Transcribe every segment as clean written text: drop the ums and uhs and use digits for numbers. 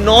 9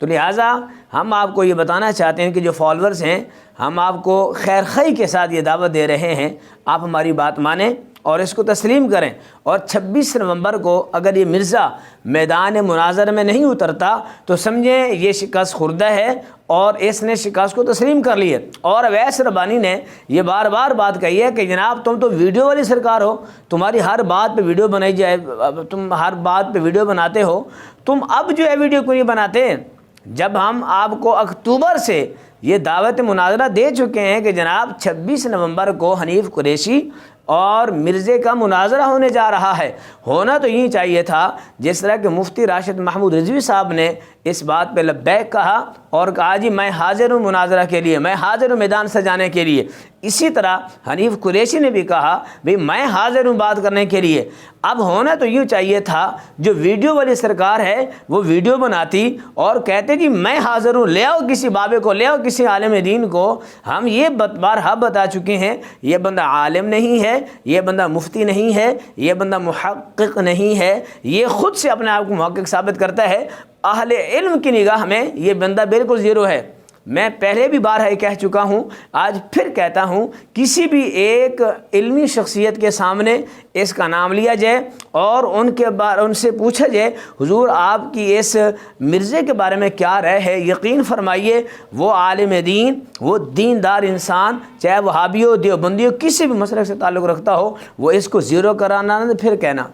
تو لہٰذا ہم آپ کو یہ بتانا چاہتے ہیں کہ جو فالورز ہیں، ہم آپ کو خیر خواہی کے ساتھ یہ دعوت دے رہے ہیں، آپ ہماری بات مانیں اور اس کو تسلیم کریں، اور 26 نومبر کو اگر یہ مرزا میدان مناظر میں نہیں اترتا تو سمجھیں یہ شکست خوردہ ہے اور اس نے شکست کو تسلیم کر لی ہے۔ اور اویس ربانی نے یہ بار بار بات کہی ہے کہ جناب تم تو ویڈیو والی سرکار ہو، تمہاری ہر بات پہ ویڈیو بنائی جائے، تم ہر بات پہ ویڈیو بناتے ہو، تم اب جو ہے ویڈیو کیوں نہیں بناتے؟ جب ہم آپ کو اکتوبر سے یہ دعوت مناظرہ دے چکے ہیں کہ جناب 26 نومبر کو حنیف قریشی اور مرزے کا مناظرہ ہونے جا رہا ہے، ہونا تو یہی چاہیے تھا جس طرح کہ مفتی راشد محمود رضوی صاحب نے اس بات پہ لبیک کہا اور کہا جی میں حاضر ہوں مناظرہ کے لیے، میں حاضر ہوں میدان سجانے کے لیے۔ اسی طرح حنیف قریشی نے بھی کہا بھئی میں حاضر ہوں بات کرنے کے لیے۔ اب ہونا تو یوں چاہیے تھا جو ویڈیو والی سرکار ہے وہ ویڈیو بناتی اور کہتے کہ میں حاضر ہوں، لے آؤ کسی بابے کو، لے آؤ کسی عالم دین کو۔ ہم یہ بارہا بتا چکے ہیں یہ بندہ عالم نہیں ہے، یہ بندہ مفتی نہیں ہے، یہ بندہ محقق نہیں ہے، یہ خود سے اپنے آپ کو محقق ثابت کرتا ہے۔ اہل علم کی نگاہ میں یہ بندہ بالکل زیرو ہے۔ میں پہلے بھی بارہا کہہ چکا ہوں، آج پھر کہتا ہوں، کسی بھی ایک علمی شخصیت کے سامنے اس کا نام لیا جائے اور ان سے پوچھا جائے حضور آپ کی اس مرزے کے بارے میں کیا رائے ہے، یقین فرمائیے وہ عالم دین، وہ دیندار انسان، چاہے وہابی ہو، دیوبندی ہو، کسی بھی مسلک سے تعلق رکھتا ہو، وہ اس کو زیرو کرانا نہ پھر کہنا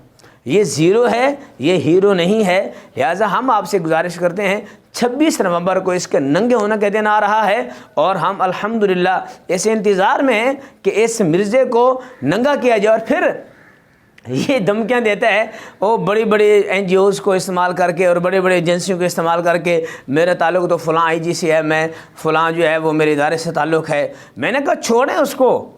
یہ زیرو ہے، یہ ہیرو نہیں ہے۔ لہٰذا ہم آپ سے گزارش کرتے ہیں 26 نومبر کو اس کے ننگے ہونے کا دن آ رہا ہے اور ہم الحمدللہ اس انتظار میں ہیں کہ اس مرزے کو ننگا کیا جائے۔ اور پھر یہ دھمکیاں دیتا ہے وہ بڑی بڑی NGOs کو استعمال کر کے اور بڑے بڑے ایجنسیوں کو استعمال کر کے میرا تعلق تو فلاں IG سے ہے، میں فلاں جو ہے وہ میرے ادارے سے تعلق ہے۔ میں نے کہا چھوڑیں اس کو،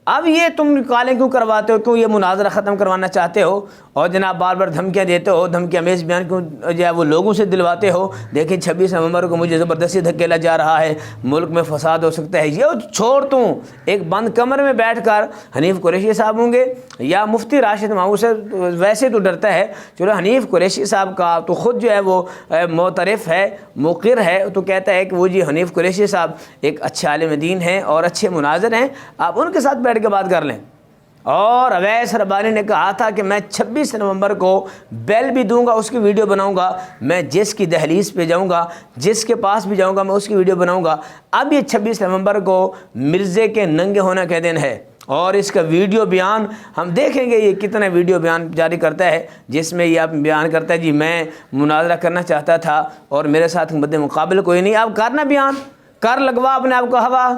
اب یہ تم کالیں کیوں کرواتے ہو، کیوں یہ مناظرہ ختم کروانا چاہتے ہو اور جناب بار بار دھمکیاں دیتے ہو، دھمکیاں امیز بیان کیوں جو ہے وہ لوگوں سے دلواتے ہو؟ دیکھیں 26 نومبر کو مجھے زبردستی دھکیلا جا رہا ہے، ملک میں فساد ہو سکتا ہے، یہ چھوڑ توں ایک بند کمرے میں بیٹھ کر حنیف قریشی صاحب ہوں گے یا مفتی راشد محمود سے ویسے تو ڈرتا ہے، چلو حنیف قریشی صاحب کا تو خود جو ہے وہ معترف ہے، مقر ہے، تو کہتا ہے کہ وہ جی حنیف قریشی صاحب ایک اچھے عالم دین ہیں اور اچھے مناظر ہیں، آپ ان کے ساتھ بیٹھ کے بات کر لیں۔ اور اویس ربانی نے کہا تھا کہ میں 26 نومبر کو بیل بھی دوں گا، اس کی ویڈیو بناؤں گا، میں جس کی دہلیز پہ جاؤں گا، جس کے پاس بھی جاؤں گا میں اس کی ویڈیو بناؤں گا۔ اب یہ 26 نومبر کو مرزے کے ننگے ہونے کا دن ہے اور اس کا ویڈیو بیان ہم دیکھیں گے یہ کتنا ویڈیو بیان جاری کرتا ہے، جس میں یہ بیان کرتا ہے جی میں مناظرہ کرنا چاہتا تھا اور میرے ساتھ مد مقابل کوئی نہیں۔ اب کرنا بیان کر، لگوا اپنے آپ کو ہوا،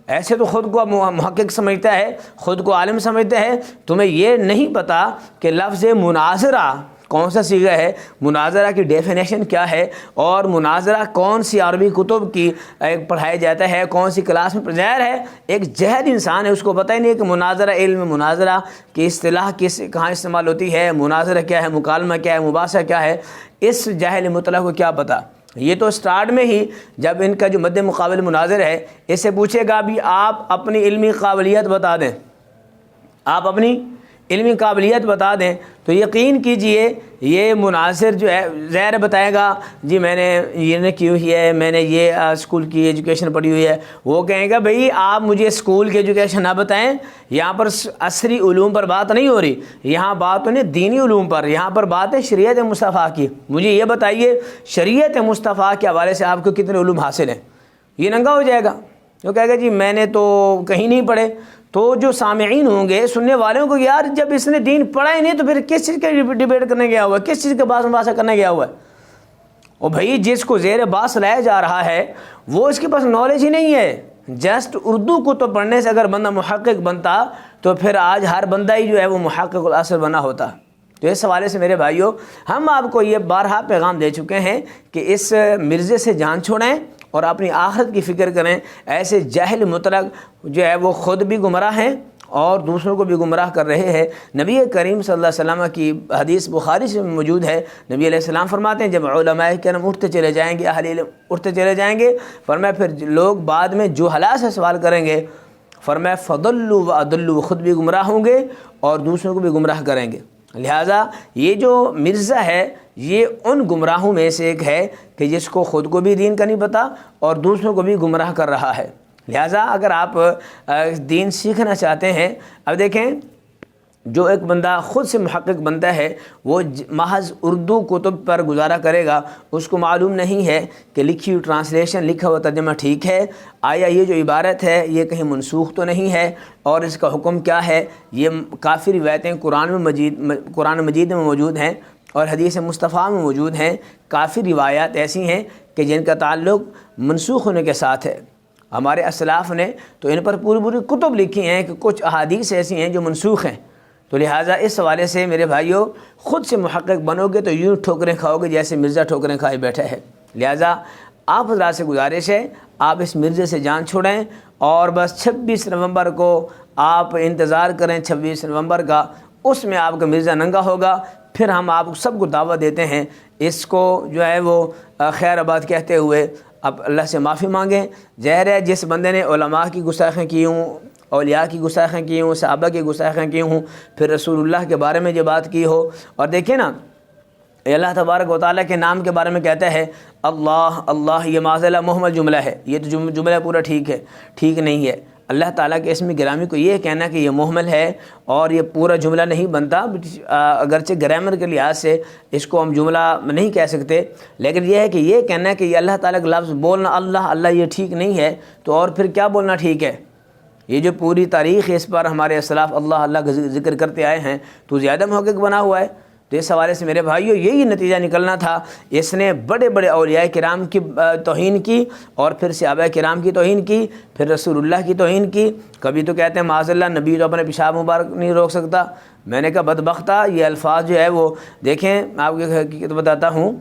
ایسے تو خود کو محقق سمجھتا ہے، خود کو عالم سمجھتا ہے۔ تمہیں یہ نہیں پتا کہ لفظ مناظرہ کون سا صیغہ ہے، مناظرہ کی ڈیفینیشن کیا ہے، اور مناظرہ کون سی عربی کتب کی پڑھایا جاتا ہے، کون سی کلاس میں ظاہر ہے ایک جاہل انسان ہے، اس کو پتہ ہی نہیں کہ مناظرہ، علم مناظرہ کی اصطلاح کہاں استعمال ہوتی ہے، مناظرہ کیا ہے، مکالمہ کیا ہے، مباحثہ کیا ہے، اس جاہل مطلق کو کیا پتہ۔ یہ تو سٹارٹ میں ہی جب ان کا جو مد مقابل مناظر ہے اس سے پوچھے گا بھی آپ اپنی علمی قابلیت بتا دیں، آپ اپنی علمی قابلیت بتا دیں، تو یقین کیجئے یہ مناظر جو ہے ظاہر بتائے گا جی میں نے یہ کی ہوئی ہے، میں نے یہ اسکول کی ایجوکیشن پڑھی ہوئی ہے، وہ کہیں گا بھئی آپ مجھے اسکول کی ایجوکیشن نہ بتائیں، یہاں پر عصری علوم پر بات نہیں ہو رہی، یہاں بات نہیں دینی علوم پر، یہاں پر بات ہے شریعت مصطفیٰ کی۔ مجھے یہ بتائیے شریعت مصطفیٰ کے حوالے سے آپ کو کتنے علوم حاصل ہیں؟ یہ ننگا ہو جائے گا، جو کہے گا جی میں نے تو کہیں نہیں پڑھے۔ تو جو سامعین ہوں گے، سننے والوں کو، یار جب اس نے دین پڑھا ہی نہیں تو پھر کس چیز کا ڈیبیٹ کرنے گیا ہوا ہے، کس چیز کا بحث مباحثہ کرنے گیا ہوا ہے؟ اور بھائی جس کو زیر بحث لایا جا رہا ہے وہ اس کے پاس نالج ہی نہیں ہے۔ جسٹ اردو کو تو پڑھنے سے اگر بندہ محقق بنتا تو پھر آج ہر بندہ ہی جو ہے وہ محقق الاصل بنا ہوتا۔ تو اس حوالے سے میرے بھائیوں ہم آپ کو یہ بارہا پیغام دے چکے ہیں کہ اس مرزے سے جان چھوڑیں اور اپنی آخرت کی فکر کریں۔ ایسے جاہل مطلق جو ہے وہ خود بھی گمراہ ہیں اور دوسروں کو بھی گمراہ کر رہے ہیں۔ نبی کریم صلی اللہ علیہ وسلم کی حدیث بخاری سے موجود ہے، نبی علیہ السلام فرماتے ہیں جب علماء کرام اٹھتے چلے جائیں گے، اہل علم اٹھتے چلے جائیں گے، فرمایا پھر لوگ بعد میں جہلا سے سوال کریں گے، فرمایا فضلوا واضلوا، خود بھی گمراہ ہوں گے اور دوسروں کو بھی گمراہ کریں گے۔ لہٰذا یہ جو مرزا ہے یہ ان گمراہوں میں سے ایک ہے کہ جس کو خود کو بھی دین کا نہیں پتہ اور دوسروں کو بھی گمراہ کر رہا ہے۔ لہٰذا اگر آپ دین سیکھنا چاہتے ہیں، اب دیکھیں جو ایک بندہ خود سے محقق بنتا ہے وہ محض اردو کتب پر گزارا کرے گا، اس کو معلوم نہیں ہے کہ لکھی ہوئی ٹرانسلیشن، لکھا ہوا ترجمہ ٹھیک ہے، آیا یہ جو عبارت ہے یہ کہیں منسوخ تو نہیں ہے، اور اس کا حکم کیا ہے۔ یہ کافی روایتیں قرآن مجید میں موجود ہیں اور حدیث مصطفیٰ میں موجود ہیں، کافی روایات ایسی ہیں کہ جن کا تعلق منسوخ ہونے کے ساتھ ہے۔ ہمارے اسلاف نے تو ان پر پوری کتب لکھی ہیں کہ کچھ احادیث ایسی ہیں جو منسوخ ہیں۔ تو لہٰذا اس حوالے سے میرے بھائیوں خود سے محقق بنو گے تو یوں ٹھوکریں کھاؤ گے جیسے مرزا ٹھوکریں کھائے بیٹھا ہے۔ لہٰذا آپ حضرات سے گزارش ہے آپ اس مرزے سے جان چھوڑیں اور بس 26 نومبر کو آپ انتظار کریں، 26 نومبر کا، اس میں آپ کا مرزا ننگا ہوگا، پھر ہم آپ سب کو دعوت دیتے ہیں اس کو جو ہے وہ خیر آباد کہتے ہوئے اب اللہ سے معافی مانگیں۔ ظاہر ہے جس بندے نے علماء کی گستاخیں کی ہوں، اولیاء کی گستاخیں کی ہوں، صحابہ کی گستاخیں کی ہوں، پھر رسول اللہ کے بارے میں جو بات کی ہو، اور دیکھیں نا اللہ تبارک و تعالیٰ کے نام کے بارے میں کہتا ہے اللہ اللہ، یہ معاذ محمل جملہ ہے، یہ تو جملہ پورا ٹھیک نہیں ہے۔ اللہ تعالیٰ کے اسم گرامی کو یہ کہنا کہ یہ محمل ہے اور یہ پورا جملہ نہیں بنتا، اگرچہ گرامر کے لحاظ سے اس کو ہم جملہ نہیں کہہ سکتے، لیکن یہ ہے کہ یہ کہنا کہ یہ اللہ تعالیٰ کا لفظ بولنا اللہ اللہ یہ ٹھیک نہیں ہے، تو اور پھر کیا بولنا ٹھیک ہے؟ یہ جو پوری تاریخ اس پر ہمارے اسلاف اللہ اللہ کا ذکر کرتے آئے ہیں تو زیادہ محقق بنا ہوا ہے۔ تو اس حوالے سے میرے بھائیوں یہی نتیجہ نکلنا تھا، اس نے بڑے اولیاء کرام کی توہین کی اور پھر صحابہ کرام کی توہین کی، پھر رسول اللہ کی توہین کی۔ کبھی تو کہتے ہیں معاذ اللہ نبی تو اپنے پیشاب مبارک نہیں روک سکتا۔ میں نے کہا بدبختہ یہ الفاظ جو ہے وہ دیکھیں، آپ کو حقیقت بتاتا ہوں،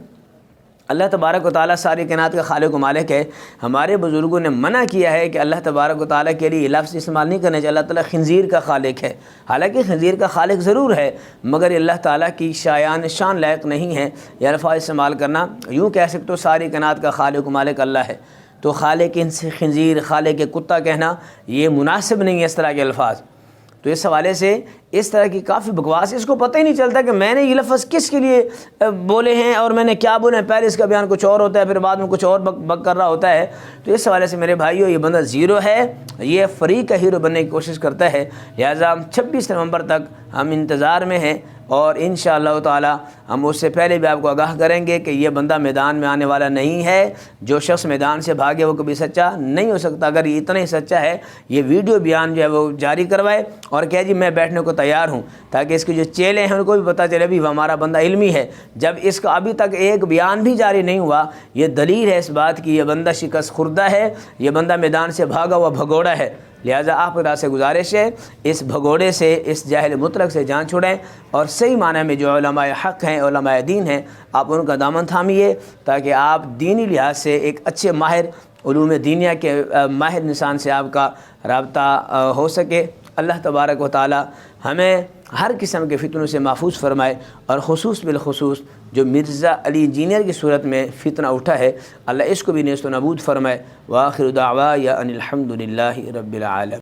اللہ تبارک و تعالیٰ ساری کائنات کا خالق و مالک ہے۔ ہمارے بزرگوں نے منع کیا ہے کہ اللہ تبارک و تعالیٰ کے لیے یہ لفظ استعمال نہیں کرنا چاہیے، اللہ تعالیٰ خنزیر کا خالق ہے۔ حالانکہ خنزیر کا خالق ضرور ہے مگر اللہ تعالیٰ کی شان لائق نہیں ہے یہ الفاظ استعمال کرنا۔ یوں کہہ سکتے ہو ساری کائنات کا خالق و مالک اللہ ہے، تو خالق خنزیر، خالق کتا کہنا یہ مناسب نہیں ہے اس طرح کے الفاظ۔ تو اس حوالے سے اس طرح کی کافی بکواس، اس کو پتہ ہی نہیں چلتا کہ میں نے یہ لفظ کس کے لیے بولے ہیں اور میں نے کیا بولے ہیں، پہلے اس کا بیان کچھ اور ہوتا ہے پھر بعد میں کچھ اور بک کر رہا ہوتا ہے۔ تو اس حوالے سے میرے بھائیوں یہ بندہ زیرو ہے، یہ فریق کا ہیرو بننے کی کوشش کرتا ہے۔ لہٰذا 26 نومبر تک ہم انتظار میں ہیں اور انشاءاللہ تعالی ہم اس سے پہلے بھی آپ کو آگاہ کریں گے کہ یہ بندہ میدان میں آنے والا نہیں ہے۔ جو شخص میدان سے بھاگے وہ کبھی سچا نہیں ہو سکتا۔ اگر یہ اتنا ہی سچا ہے یہ ویڈیو بیان جو ہے وہ جاری کروائے اور کہے جی میں بیٹھنے کو تیار ہوں، تاکہ اس کے جو چیلے ہیں ان کو بھی پتہ چلے بھی ہمارا بندہ علمی ہے۔ جب اس کا ابھی تک ایک بیان بھی جاری نہیں ہوا، یہ دلیل ہے اس بات کی یہ بندہ شکست خوردہ ہے، یہ بندہ میدان سے بھاگا ہوا بھگوڑا ہے۔ لہٰذا آپ خدا سے گزارش ہے اس بھگوڑے سے، اس جاہل مطلق سے جان چھوڑیں اور صحیح معنی میں جو علماء حق ہیں، علماء دین ہیں، آپ ان کا دامن تھامیے تاکہ آپ دینی لحاظ سے ایک اچھے ماہر، علوم دینیہ کے ماہر انسان سے آپ کا رابطہ ہو سکے۔ اللہ تبارک و تعالی ہمیں ہر قسم کے فتنوں سے محفوظ فرمائے، اور خصوص بالخصوص جو مرزا علی انجینئر کی صورت میں فتنہ اٹھا ہے اللہ اس کو بھی نیست و نابود فرمائے۔ وآخر دعوایا ان الحمد للہ رب العالمین۔